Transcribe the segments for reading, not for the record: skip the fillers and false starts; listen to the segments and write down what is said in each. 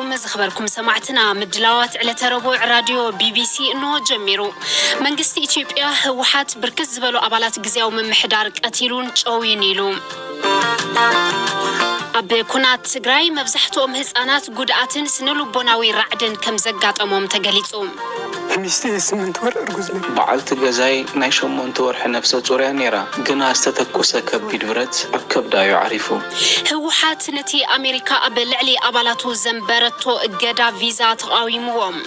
عليكم زخبركم سمعتنا مدلاوات على ربوع راديو BBC إنه جميرو منجست إثيوبيا وحات بركز بلو أبالات جزياو من محدار قتيلون شوينيلو أب كنات تجري مبزحتهم هزانات قدعتن سنلو بناوي رعدن كم زقات أمم تجليتهم مستي اسمنت ور أرجوزني بعلت جزاي نايشون منتور حنفسه صورة نيرة جنا استتكوسة كبيد برت أكب دا يعرفوا هو حات نتي أمريكا قبل علي أبلاتو زنبرتو جدا فيزا تقاومهم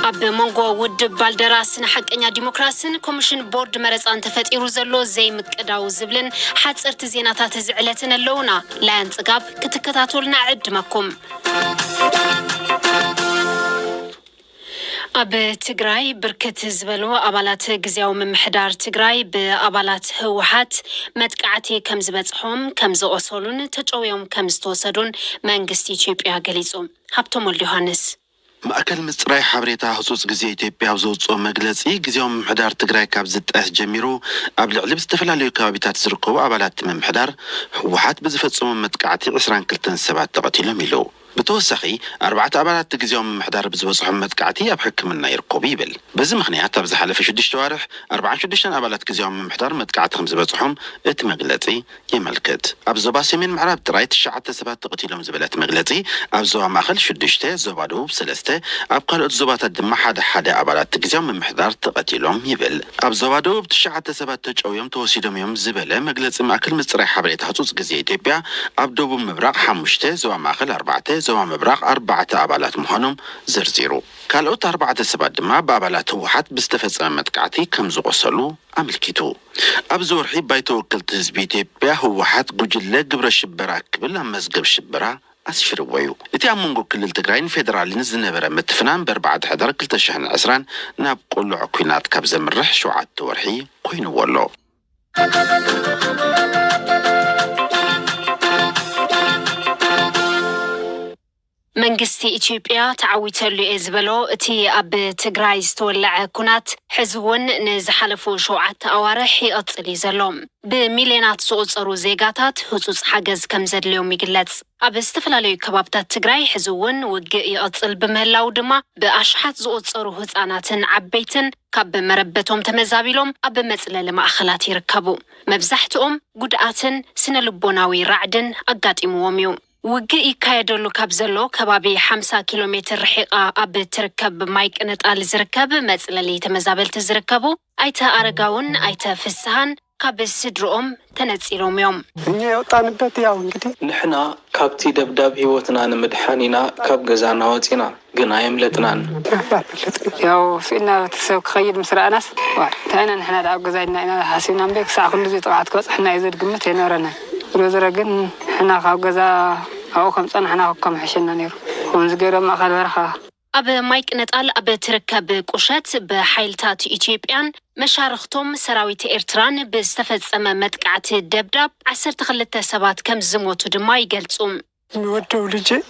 أب مونغو ود بالدراس نحق إنيا ديمقراسين كوميشن بورد مرز أن تفتيرو زلو زي مكداو زبلن حات ارتزيناتات زعلتنا اللونا لا ينتقاب كتكتاتولنا عد مكم أب تجري بركت زبلو أبالات جزياو من محدار تجري بأبالات هوحات متقعتي كم زبطحهم كم زوصلون تجويهم كم استوصدون منجستي إثيوبيا جليسهم هبتم اليوهانس مأكل مصراي حبريتا خصوص جزية إثيوبيا وزوجو مجلسي جزيهم محدار تجري كابزت جميرو قبل علب استفلاليو كابيتات زرقوا أبالات من محدار هوحات بزفتهم متقعتي 20 كلتن 7 تقتيل ميلو بتوسخي 4 أبالات تجزيهم محدار بزوجهم متقعتي أبحكم النا يرقوا بيبل بز مخنيات بز حلف شدش توارح 4 أبالات تجزيهم محدار متقعت 5 بزوجهم اتمجلتي يملكت أبزوباسي من معرب ترايت الشعات 7 تقتيلهم زبلت مجلتي أبزو ماخل شدشته زبادو بسلسته أبقى الزبات الدم حدا أبالات تجزيهم محدار تقتيلهم يبل أبزوبادو بتشعات 7 تجويهم توسيدهم يوم زبلة مجلس مأكل مصراي حبريت خصوص جزية إثيوبيا أبدو بمبرق حمشته زو ماخل 4 زوا مبرق 4 أبالات مهنم زرزيرو كالوت 4 سبات دما بأبالات هوحات بستفزم متقعتي كم زغسلو أملكيتو أبزور حي بايتو وكلت زبيتي بيا هوحات قجلة قبر الشبرا كبل مزقب شبرا أسفرويو إتي أمونغو كل التقرين فيدرالي نزلنا متفنان ب4 حدر كل تشحن عسران ناب قولو عكوينات كابزة من رح شوعات تورحي قوينو والو منجستي إثيوبيا تعويتلو إزبلو تي أب تجراي استولع كونات حزون نزحلفو شوعات أوارح يقتلي زلوم بمليونات صوصرو زيغاتات حصوص حاجز كم زدليوم يقلتس أب استفلاليو كبابتات تجراي حزون وقئ يقتل بمهلاو دما بأشحات صوصرو هزاناتن عبيتن كاب مربتهم تمزابيلهم أب مسألة مأخلات يركبو مبزحتهم قدعاتن سنلبوناوي رعدن أقاتيمواميو وجئي كايدلو كابزلو كبابي 5 كيلومتر رحيقة أب تركب مايك نتقال زركب مسألة تمزابل تزركبو أيتا أرقاون أيتا فسهان كاب السدرؤم تنتسيلوم يوم نيو طانبت ياو انكدي نحنا كابتي دبداب هيوتنا نمدحانينا كاب جزانا واتينا قنا يملتنان ياو فينا تسوق خيد مسرع ناس تاينا نحنا دعو جزاينا إنا حاسينا بيك ساعة كل زي طبعات كوز احنا يزيد قمت ينورنا روزرقن احنا خاو جزا أو خمسة نحنا كم حشنا نيرو ونزجر ما خال ورخا أب مايك نتقال أب تركب قشات بحيلتات إثيوبيان مشارختهم سراويت إيرتران بستفز أمامتك عت الدبدب 10 سبات كم زموت دما يقلتهم نودو لجي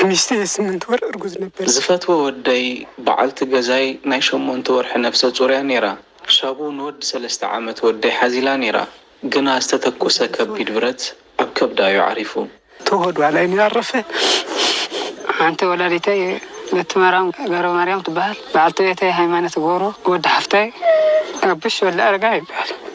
مستي اسمنت ور أرجوز نبر زفتو ودي بعلت جزاي نايشون منتور حنفسه صورة نيرة شابو نود 3 عامت ودي حزيلا نيرة جنا استتكوسة كبيد برت أكب دا يعرفوا تهدو على إني عرفه أنت ولادتي بتمرام غير مريم تبال بعلتي هيمانة غورو ود حفتي أبش ولا أرجع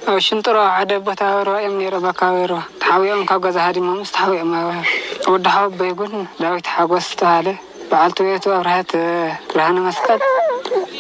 أو شنطرة عدا بتاورو يمني ربكاورو تحاويهم كجزء هذه ما مستحوي ما ود حاب بيقول داويت حاجوست عليه بعلتي تو أبرهت رهنا مسكت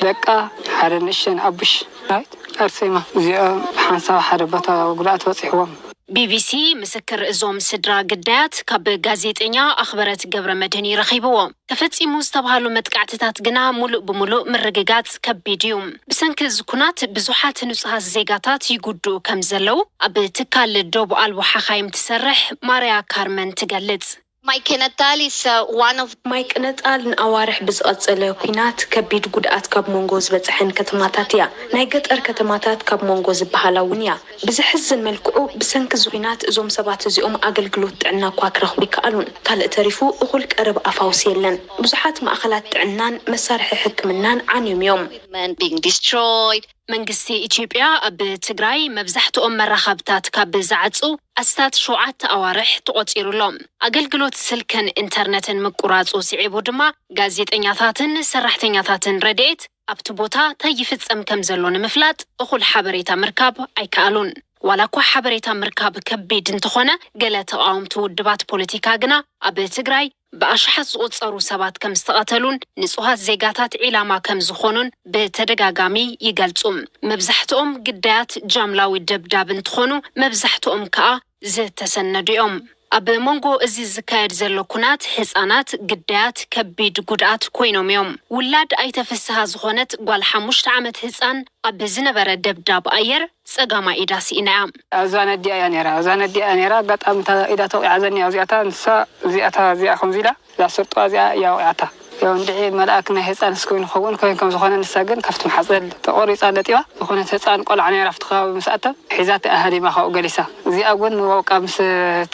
دقة حدا نشين أبش رايت أرسيما زي حنسا حدا بتاورو قلت وصيحهم BBC مسكر زوم سدرا قدات كاب غازيتينيا أخبرت قبر مدني رخيبوه تفتي مستبهالو متقعتتات قنا ملؤ بملؤ من رقاقات كبيديوم بسنكز كونات بزوحات نسها الزيقاتات يقودو كمزلو أب تكال الدوب الوحا خايم تسرح ماريا كارمن تقلت مايك نتالي one of مايك نتقال نأوارح بزقصله كينات كبيد قدقات كاب مونغوز بزحن كتماتاتيا نايقت كتماتات كاب مونغوز بحالاونيا بزحزن ملكو بسنكز كينات زوم سبات زيوم أقلقلوت عنا كواكرخ بكالون تال تريفو أخلك أرب أفاوسيلن بزحات مأخلات عنان مسارح حكمنان عن يوم being destroyed መንግስቲ ኢትዮጵያ ኣብ ትግራይ መብዛሕትኦም መራኸብታት ካብ ዝዓፁ ኣስታት 7 ኣዋርሕ ተቆፂሩሎም ኣገልግሎት ስልክን ኢንተርነትን ምቁራፁ ስዒቡ ድማ ጋዜጠኛታትን ሰራሕተኛታትን ረድኤት ኣብቲ ቦታ ተይፍጸም ከም ዘሎ ንምፍላጥ እኹል ሓበሬታ ምርካብ ኣይከኣሉን ዋላ እኳ ሓበሬታ ምርካብ ከቢድ እንተኾነ ገለ ተቃወምቲ ውድባት ፖለቲካ ግና ኣብ ትግራይ በኣሽሓት ዝቁፀሩ ሰባት ከም ዝተቐተሉን ንጹሃት ዜጋታት ዒላማ ከም ዝኾኑን ብተደጋጋሚ ይገልጹ መብዛሕትኦም ግዳያት ጃምላዊ ደብዳብ እንትኾኑ መብዛሕትኦም ከዓ ዝተሰነዱ እዮም ኣብ መንጎ እዚ ዝካየድ ዘሎ ኩናት ህፃናት ግዳያት ከቢድ ጉድኣት ኮይኖም እዮም ውላድ ኣይተፈስሃ ዝኾነት ጓል 5 ዓመት ህፃን ኣብ ዝነበረ ደብዳብ ኣየር ፀጋማ ኢዳ ሲኢና ኣዛነ ዲያ ነራ ኣዛነ ዲያ ነራ በጣም ኢዳ ተውዒዓ ዘኒያ እዚኣታ ንሳ እዚኣ ከምዚላ ዛሰርጧ እዚኣ ያውዓታ ያው እንድዒ መልአክ ናይ ህፃን ስኮይን ኸውን ከም ዝኾነ ንሳ ግን ካብቲ ማሕፀል ተቆሪፃ ለጢዋ ዝኾነት ህፃን ቆልዓ ነራ ኣብቲ ከባቢ ምስኣተ ሒዛት ኣሃዲማ ካብኡ ገሊሳ እዚኣ እውን ወውቃ ምስ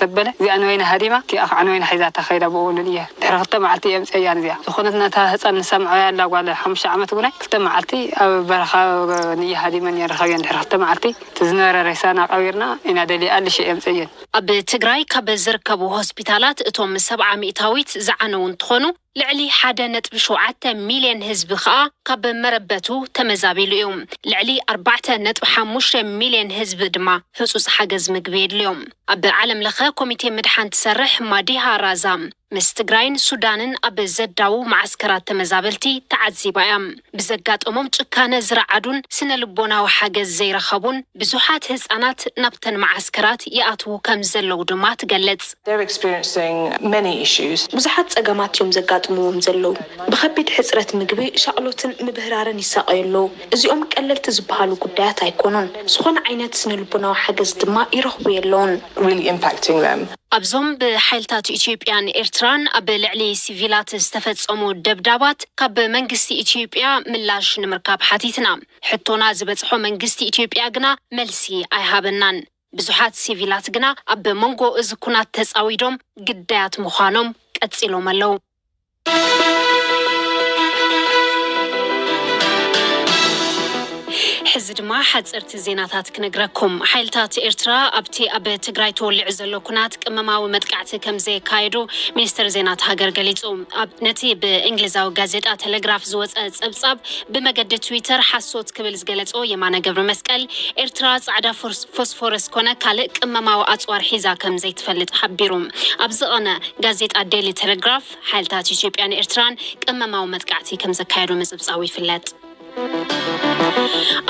ተበለ እዚኣ ንወይና ሃዲማ እቲኣ ከዓ ንወይና ሒዛታ ከይዳ ብእውንን እየ ድሕሪ 2 መዓልቲ እየ ምፅያን እዚኣ ዝኾነት ናታ ህፃን ንሰምዖያ ኣላ ጓል 5 ዓመት እውነይ 2 መዓልቲ ኣብ በረኻ ንየ ሃዲመን የረኸብየን ድሕሪ 2 መዓልቲ ትዝነበረ ሬሳና ቀቢርና ኢና ደሊኣ ልሽ እየ ምፅየን ኣብ ትግራይ ካብ ዝርከቡ ሆስፒታላት እቶም 70 ሚእታዊት ዝዓነው እንትኾኑ ልዕሊ 1.7 ሚልዮን ህዝቢ ከዓ ካብ መረበቱ ተመዛቢሉ እዮም ልዕሊ 4.5 ሚልዮን ህዝቢ ድማ ህጹጽ ሓገዝ ምግቢ የድልዮም ኣብ ዓለም ለኸ ኮሚቴ ምድሓን ትሰርሕ ማዲሃ ራዛ ምስ ትግራይን ሱዳንን ኣብ ዘዳው ማዕስከራት ተመዛበልቲ ተዓዚባ እያ ብዘጋጠሞም ጭካነ ዝረዓዱን ስነ ልቦናዊ ሓገዝ ዘይረኸቡን ብዙሓት ህፃናት ናብተን ማዕስከራት ይኣትዉ ከም ዘለዉ ድማ ትገለጽ ብዙሓት ፀገማት እዮም ዘጋጥምዎም ዘለዉ ብከቢድ ሕፅረት ምግቢ ሻቅሎትን ምብህራርን ይሳቀየሉ እዚኦም ቀለልቲ ዝበሃሉ ጉዳያት ኣይኮኑን ዝኾነ ዓይነት ስነ ልቦናዊ ሓገዝ ድማ ይረኽቡ የለውን ኣብዞም ብሓይልታት ኢትዮጵያን ኤርትራን ኣብ ልዕሊ ሲቪላት ዝተፈጸሙ ደብዳባት ካብ መንግስቲ ኢትዮጵያ ምላሽ ንምርካብ ሓቲትና ሕቶና ዝበጽሖ መንግስቲ ኢትዮጵያ ግና መልሲ ኣይሃበናን ብዙሓት ሲቪላት ግና ኣብ መንጎ እዚ ኩናት ተጻዊዶም ግዳያት ምዃኖም ቀጺሎም ኣለዉ ሕዚ ድማ ሓፀርቲ ዜናታት ክነግረኩም ሓይልታት ኤርትራ ኣብቲ ኣብ ትግራይ ተወሊዑ ዘሎ ኩናት ቅመማዊ መጥቃዕቲ ከም ዘካየዱ ሚኒስትር ዜናት ሃገር ገሊጹ ነቲ ብእንግሊዛዊ ጋዜጣ ቴሌግራፍ ዝወፀ ፀብጻብ ብመገዲ ትዊተር ሓሶት ክብል ዝገለጾ የማነ ገብረ መስቀል ኤርትራ ጻዕዳ ፎስፎረስ ኮነ ካልእ ቅመማዊ ኣጽዋር ሒዛ ከም ዘይትፈልጥ ሓቢሩ ኣብ ዝቐነ ጋዜጣ ዴይሊ ቴሌግራፍ ሓይልታት ኢትዮጵያን ኤርትራን ቅመማዊ መጥቃዕቲ ከም ዘካየዱ ምጽብጻዊ ይፍለጥ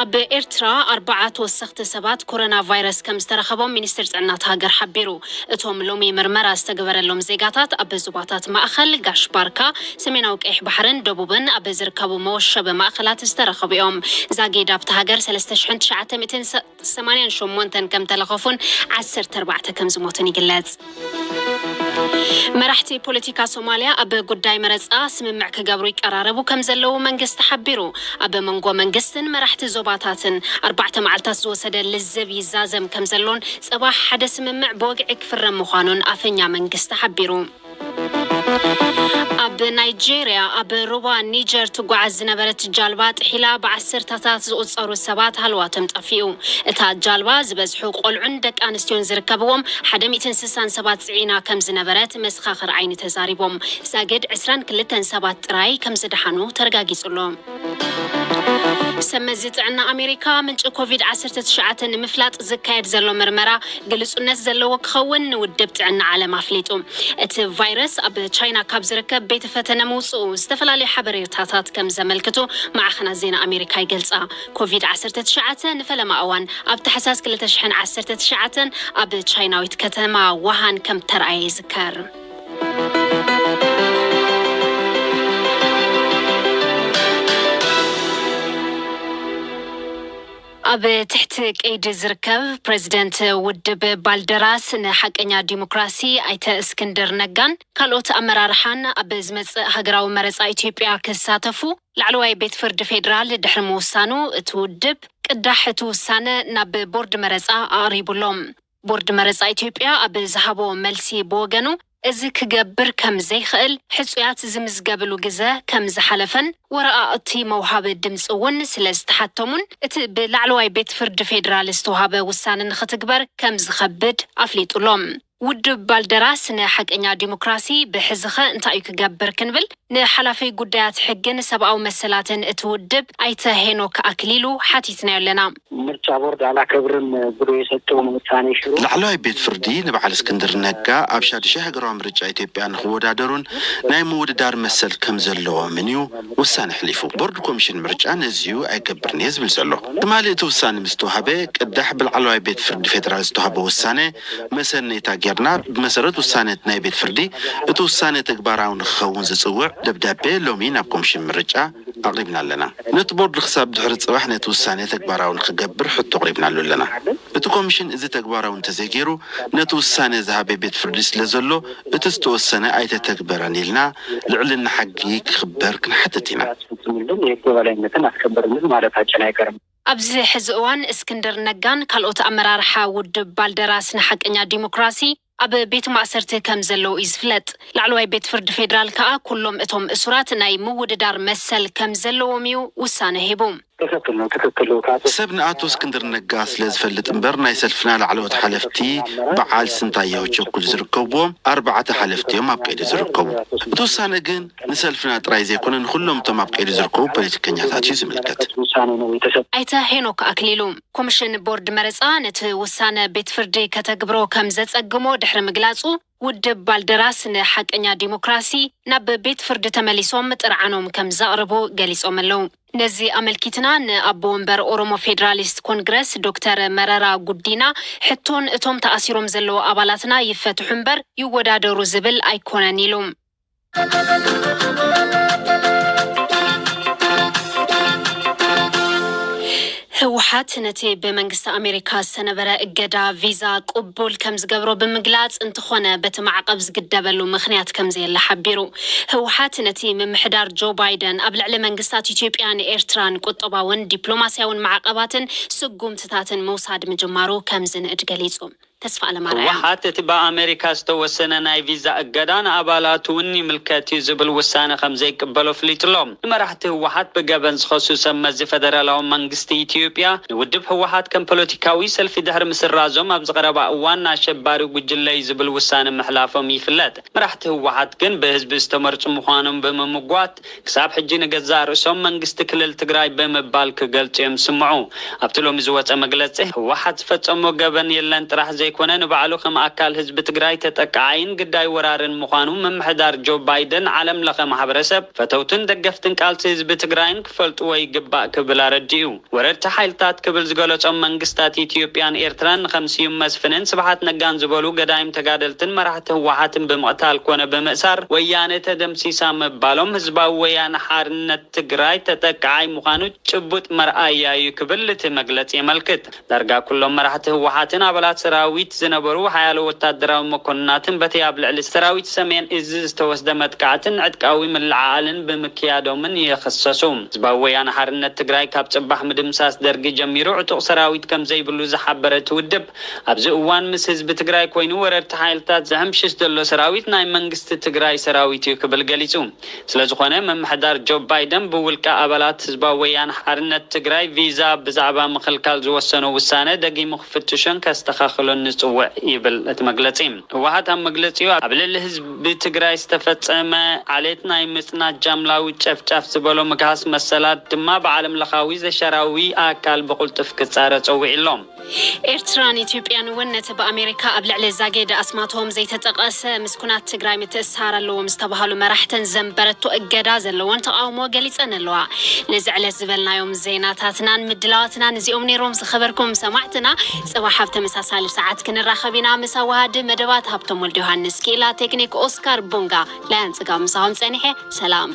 ኣብ ኤርትራ 4 ተወሰኽቲ ሰባት ኮሮና ቫይረስ ከም ዝተረኸቦም ሚኒስትር ጥዕናት ሃገር ሓቢሩ እቶም ሎሚ ምርመራ ዝተገበረሎም ዜጋታት ኣብ ዞባታት ማእኸል ጋሽ ባርካ ሰሜናዊ ቀይሕ ባሕርን ደቡብን ኣብ ዝርከቡ መወሸበ ማእኸላት ዝተረኸቡ እዮም ዛጌድ ኣብቲ ሃገር 3988 ከም ተለኸፉን 14 ከም ዝሞቱን ይግለጽ መራሕቲ ፖለቲካ ሶማልያ ኣብ ጉዳይ መረጻ ስምምዕ ክገብሩ ይቀራረቡ ከም ዘለዉ መንግስቲ ሓቢሩ ኣብ መንጎ መንግስትን መራሕቲ ዞባታትን 4 መዓልታት ዝወሰደ ልዝብ ይዛዘም ከም ዘሎን ጽባሕ ሓደ ስምምዕ ብወግዒ ክፍረም ምዃኑን ኣፈኛ መንግስቲ ሓቢሩ ኣብ ናይጄርያ ኣብ ሩባ ኒጀር ትጓዓዝ ዝነበረት ጃልባ ጥሒላ ብ10ታት ዝቁጸሩ ሰባት ሃልዋቶም ጠፊኡ እታ ጃልባ ዝበዝሑ ቆልዑን ደቂ ኣንስትዮን ዝርከብዎም 167 ጽዒና ከም ዝነበረት መስኻኽር ዓይኒ ተዛሪቦም ዛገድ 22 ሰባት ጥራይ ከም ዝደሓኑ ተረጋጊጹሎም ሰመዚ ጥዕና ኣሜሪካ ምንጭ ኮቪድ-19 ንምፍላጥ ዝካየድ ዘሎ ምርመራ ግልጽነት ዘለዎ ክኸውን ውድብ ጥዕና ዓለም ኣፍሊጡ እቲ ቫይረስ ኣብ ቻይና ካብ ዝርከብ ቤተ ፈተነ ምውጽኡ ዝተፈላለዩ ሓበሬታታት ከም ዘመልክቱ ማዕኸናት ዜና ኣሜሪካ ይገልጻ ኮቪድ-19 ንፈለማ እዋን ኣብ ታሕሳስ 2019 ኣብ ቻይናዊት ከተማ ውሃን ከም ተረኣየ ይዝከር ኣብ ትሕቲ ቀይዲ ዝርከብ ፕሬዚደንት ውድብ ባልደራስ ንሓቀኛ ዲሞክራሲ ኣይተ እስክንድር ነጋን ካልኦት ኣመራርሓን ኣብ ዝመጽእ ሃገራዊ መረጻ ኢትዮጵያ ክሳተፉ ላዕለዋይ ቤት ፍርዲ ፌደራል ድሕሪ ምውሳኑ እቲ ውድብ ቅዳሕ እቲ ውሳነ ናብ ቦርድ መረጻ ኣቕሪቡሎም ቦርድ መረጻ ኢትዮጵያ ኣብ ዝሃቦ መልሲ ብወገኑ እዚ ክገብር ከም ዘይኽእል ሕጹያት ዝምዝገብሉ ግዜ ከም ዝሓለፈን ወረቓቕቲ መውሃቢ ድምፂ እውን ስለ ዝተሓተሙን እቲ ብላዕለዋይ ቤት ፍርዲ ፌደራል ዝተውሃበ ውሳነ ንኽትግበር ከም ዝኸብድ ኣፍሊጡሎም ውድብ ባልደራስ ንሓቀኛ ዲሞክራሲ ብሕዝኸ እንታይ እዩ ክገብር ክንብል ንሓላፊ ጉዳያት ሕግን ሰብኣዊ መሰላትን እቲ ውድብ ኣይተ ሄኖክ ኣክሊሉ ሓቲትና ኣለና ምርጫ ቦርድ ኣላከብርን ብሎ የሰጠውን ውሳኔ ሽሩ ላዕለዋይ ቤት ፍርዲ ንበዓል እስክንድር ነጋ ኣብ 6 ሃገራዊ ምርጫ ኢትዮጵያ ንኽወዳደሩን ናይ ምውድዳር መሰል ከም ዘለዎምን እዩ ውሳነ ሕሊፉ ቦርድ ኮሚሽን ምርጫ ነዚዩ ኣይገብርን እየ ዝብል ዘሎ ትማሊ እቲ ውሳነ ምስ ተዋሃበ ቅዳሕ ብላዕለዋይ ቤት ፍርዲ ፌደራል ዝተዋሃበ ውሳነ መሰነይታ ጌርና ብመሰረት ውሳነት ናይ ቤት ፍርዲ እቲ ውሳነ ተግባራዊ ንኽኸውን ዝጽውዕ ደብዳቤ ሎሚ ናብ ኮሚሽን ምርጫ ኣቕሪብና ኣለና ነቲ ቦርድ ክሳብ ድሕሪ ጽባሕ ነቲ ውሳነ ተግባራዊ ንኽገብር ሕቶ ኣቕሪብና ኣለና እቲ ኮሚሽን እዚ ተግባራዊ እንተዘይገይሩ ነቲ ውሳነ ዝሃበ ቤት ፍርዲ ስለ ዘሎ እቲ ዝተወሰነ ኣይተተግበረን ኢልና ልዕልና ሓጊ ክኽበር ክንሓትት ኢና የበላይነትን ኣስከበርነት ማለታችን ኣይቀርም ኣብዚ ሕዚ እዋን እስክንድር ነጋን ካልኦት ኣመራርሓ ውድብ ባልደራስ ንሓቀኛ ዲሞክራሲ ኣብ ቤት ማእሰርቲ ከም ዘለው እዩ ዝፍለጥ ላዕለዋይ ቤት ፍርዲ ፌደራል ከዓ ኩሎም እቶም እሱራት ናይ ምውድዳር መሰል ከም ዘለዎም እዩ ውሳነ ሂቡ ትክክል ሰብ ንኣቶ እስክንድር ነጋ ስለ ዝፈልጥ እምበር ናይ ሰልፍና ላዕለዎት ሓለፍቲ በዓል ስንታየሁ ቸኩል ዝርከብዎም 4 ሓለፍቲዮም ኣብ ቀይዲ ዝርከቡ እቲ ውሳነ ግን ንሰልፍና ጥራይ ዘይኮነን ኩሎም እቶም ኣብ ቀይዲ ዝርከቡ ፖለቲከኛታት እዩ ዝምልከት ኣይተ ሄኖክ ኣክሊሉ ኮሚሽን ቦርድ መረፃ ነቲ ውሳነ ቤት ፍርዲ ከተግብሮ ከም ዘጸግሞ ድሕሪ ምግላጹ ውድብ ባልደራስ ንሓቀኛ ዲሞክራሲ ናብ ቤት ፍርዲ ተመሊሶም ጥርዓኖም ከም ዘቕርቡ ገሊጾም ኣለው ነዚ ኣመልኪትና ንኣቦ ወንበር ኦሮሞ ፌደራሊስት ኮንግረስ ዶክተር መረራ ጉዲና ሕቶን እቶም ተኣሲሮም ዘለዎ ኣባላትና ይፈትሑ እምበር ይወዳደሩ ዝብል ኣይኮነን ኢሉ ህወሓት ነቲ በመንግስት ኣሜሪካ ዝተነበረ እገዳ ቪዛ ቅቡል ከም ዝገብሮ ብምግላጽ እንትኾነ በቲ ማዕቀብ ዝግደበሉ ምኽንያት ከም ዘየለ ሓቢሩ ህወሓት ነቲ ምምሕዳር ጆ ባይደን ኣብ ልዕሊ መንግስታት ኢትዮጵያን ኤርትራን ቁጠባውን ዲፕሎማስያውን ማዕቀባትን ስጉምትታትን መውሳድ ምጅማሩ ከም ዝንእድ ገሊጹ ተስፋ ለማርያ ህወሓት እቲ በኣሜሪካ ዝተወሰነ ናይ ቪዛ እገዳ ንኣባላቱ እውን ይምልከት እዩ ዝብል ውሳነ ከም ዘይቅበሎ ፍሊጥሎም ንመራሕቲ ህወሓት ብገበን ዝኸሱ ሰብ መዚ ፌደራላዊ መንግስቲ ኢትዮጵያ ንውድብ ህወሓት ከም ፖለቲካዊ ሰልፊ ድሕሪ ምስራዞም ኣብ ዝቐረባ እዋን ኣሸባሪ ጉጅለ ዝብል ውሳነ ምሕላፎም ይፍለጥ መራሕቲ ህወሓት ግን ብህዝቢ ዝተመርጹ ምዃኖም ብምምጓት ክሳብ ሕጂ ንገዛእ ርእሶም መንግስቲ ክልል ትግራይ ብምባል ክገልጹ እዮም ስምዑ ኣብቲ ሎሚ ዝወፀ መግለጺ ህወሓት ዝፈጸሞ ገበን የለን ጥራሕ ዘይኮነ ንባዕሉ ከም ኣካል ህዝቢ ትግራይ ተጠቃዓይን ግዳይ ወራርን ምዃኑ ምምሕዳር ጆ ባይደን ዓለም ለኸ ማሕበረሰብ ፈተውትን ደገፍትን ቃልሲ ህዝቢ ትግራይን ክፈልጥዎ ይግባእ ክብል ኣረዲኡ ወረድቲ ሓይልታት ክብል ዝገለጾም መንግስታት ኢትዮጵያን ኤርትራን ንኸምሲዩም መስፍንን ስብሓት ነጋን ዝበሉ ገዳይም ተጋደልትን መራሕቲ ህወሓትን ብምቕታል ኮነ ብምእሳር ወያነ ተደምሲሳ ምባሎም ህዝባዊ ወያነ ሓርነት ትግራይ ተጠቃዓይ ምዃኑ ጭቡጥ መርኣያ እዩ ክብል እቲ መግለፂ የመልክት ዳርጋ ኩሎም መራሕቲ ህወሓትን ኣባላት ሰራዊት ዝነበሩ ሓያሎ ወታደራዊ መኮንናትን በቲ ኣብ ልዕሊ ሰራዊት ሰሜን እዝ ዝተወስደ መጥቃዕትን ዕጥቃዊ ምልዓልን ብምክያዶምን ይኽሰሱ ህዝባዊ ወያነ ሓርነት ትግራይ ካብ ጽባሕ ምድምሳስ ደርጊ ጀሚሩ ዕጡቕ ሰራዊት ከም ዘይብሉ ዝሓበረ ትውድብ ኣብዚ እዋን ምስ ህዝቢ ትግራይ ኮይኑ ወረድቲ ሓይልታት ዘሕምሽሽ ዘሎ ሰራዊት ናይ መንግስቲ ትግራይ ሰራዊት እዩ ክብል ገሊጹ ስለዝኾነ ምምሕዳር ጆ ባይደን ብውልቃ ኣባላት ህዝባዊ ወያነ ሓርነት ትግራይ ቪዛ ብዛዕባ ምኽልካል ዝወሰኖ ውሳነ ደጊሙ ክፍትሾን ከስተኻኽሎን ንጽውዕ ይብል እቲ መግለጺ ህወሓት ኣብ መግለጺኡ ኣብ ልዕሊ ህዝቢ ትግራይ ዝተፈጸመ ዓሌት ናይ ምጽናት ጃምላዊ ጨፍጫፍ ዝበሎ ምግሃስ መሰላት ድማ ብዓለም ለኻዊ ዘሸራዊ ኣካል ብቁልጡፍ ክጻረ ጸዊዕሎም ኤርትራን ኢትዮጵያን እውን ነቲ በኣሜሪካ ኣብ ልዕሊ ዛጌደ ኣስማቶም ዘይተጠቐሰ ምስኩናት ትግራይ ምትእስሳር ኣለዎም ዝተባሃሉ መራሕተን ዘንበረቱ እገዳ ዘለዎን ተቃውሞ ገሊፀን ኣለዋ ነዚ ዕለት ዝበልናዮም ዜናታትናን ምድላዋትናን እዚኦም ነይሮም ዝኸበርኩም ሰማዕትና ጽባሕ ኣብ ተመሳሳሊ ሰዓት ክንራኸብ ኢና ምስ ኣዋሃዲ መደባት ሃብቶም ወልደ ዮሃንስ ኪላ ቴክኒክ ኦስካር ቦንጋ ላያን ጽጋብ ምሳኹም ጸኒሐ ሰላም